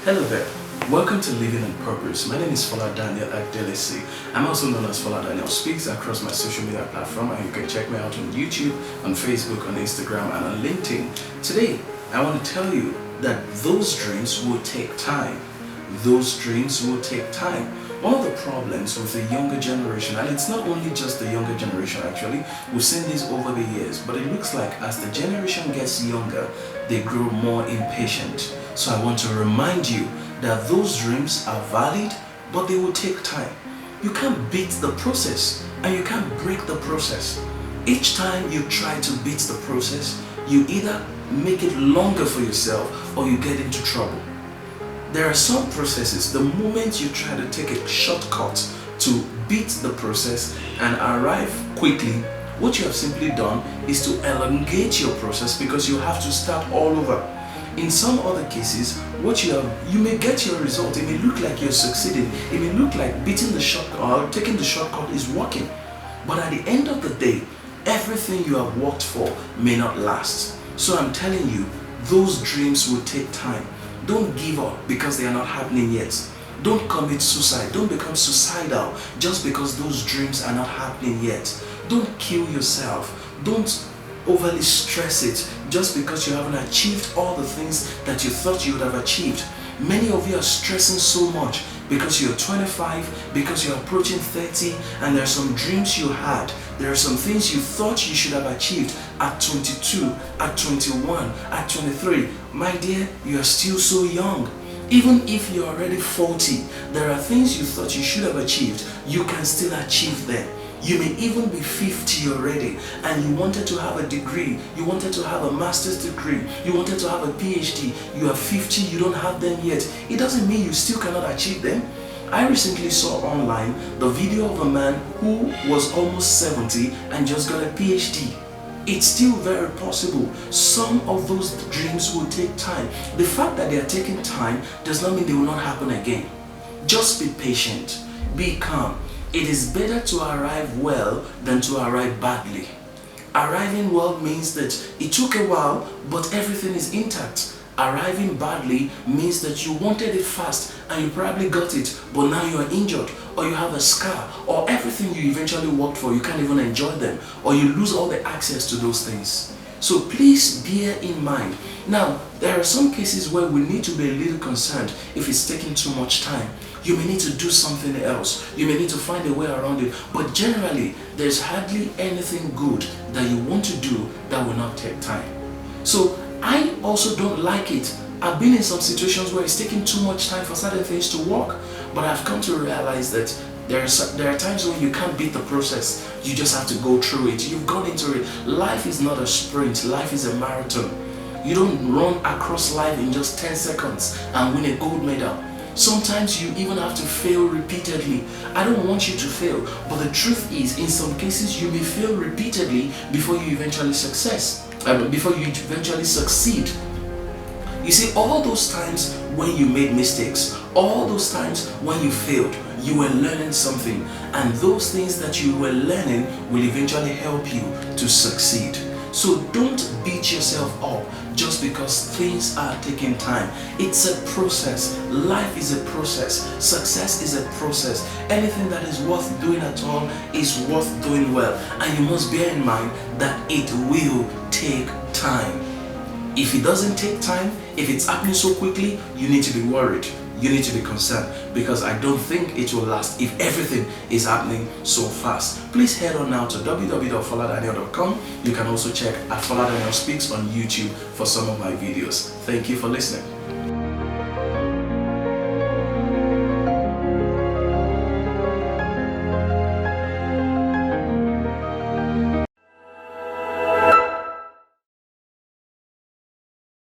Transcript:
Hello there, welcome to Living in Purpose. My name is Fola Daniel Adelesi. I'm also known as Fola Daniel Speaks across my social media platform, and you can check me out on YouTube, on Facebook, on Instagram, and on LinkedIn. Today, I want to tell you that those dreams will take time. Those dreams will take time. One of the problems with the younger generation, and it's not only just the younger generation actually, we've seen this over the years, but it looks like as the generation gets younger, they grow more impatient. So I want to remind you that those dreams are valid, but they will take time. You can't beat the process and you can't break the process. Each time you try to beat the process, you either make it longer for yourself or you get into trouble. There are some processes, the moment you try to take a shortcut to beat the process and arrive quickly, what you have simply done is to elongate your process because you have to start all over. In some other cases, you may get your result, it may look like you're succeeding, it may look like beating the shortcut or taking the shortcut is working. But at the end of the day, everything you have worked for may not last. So I'm telling you, those dreams will take time. Don't give up because they are not happening yet. Don't commit suicide. Don't become suicidal just because those dreams are not happening yet. Don't kill yourself. Don't overly stress it just because you haven't achieved all the things that you thought you would have achieved. Many of you are stressing so much because you're 25, because you're approaching 30, and there are some dreams you had. There are some things you thought you should have achieved at 22, at 21, at 23. My dear, you are still so young. Even if you're already 40, there are things you thought you should have achieved. You can still achieve them. You may even be 50 already and you wanted to have a degree, you wanted to have a master's degree, you wanted to have a PhD, you are 50, you don't have them yet. It doesn't mean you still cannot achieve them. I recently saw online the video of a man who was almost 70 and just got a PhD. It's still very possible. Some of those dreams will take time. The fact that they are taking time does not mean they will not happen again. Just be patient, be calm. It is better to arrive well than to arrive badly. Arriving well means that it took a while, but everything is intact. Arriving badly means that you wanted it fast and you probably got it, but now you are injured, or you have a scar, or everything you eventually worked for, you can't even enjoy them, or you lose all the access to those things. So please bear in mind. Now, there are some cases where we need to be a little concerned if it's taking too much time. You may need to do something else. You may need to find a way around it. But generally, there's hardly anything good that you want to do that will not take time. So I also don't like it. I've been in some situations where it's taking too much time for certain things to work. But I've come to realize that there are times when you can't beat the process. You just have to go through it. You've gone into it. Life is not a sprint. Life is a marathon. You don't run across life in just 10 seconds and win a gold medal. Sometimes you even have to fail repeatedly. I don't want you to fail, but the truth is, in some cases, you may fail repeatedly before you eventually succeed. You see, all those times when you made mistakes, all those times when you failed, you were learning something, and those things that you were learning will eventually help you to succeed. So don't beat yourself up just because things are taking time. It's a process. Life is a process. Success is a process. Anything that is worth doing at all is worth doing well. And you must bear in mind that it will take time. If it doesn't take time, if it's happening so quickly, you need to be worried. You need to be concerned, because I don't think it will last if everything is happening so fast. Please head on now to www.foladaniel.com. You can also check at Fola Daniel Speaks on YouTube for some of my videos. Thank you for listening.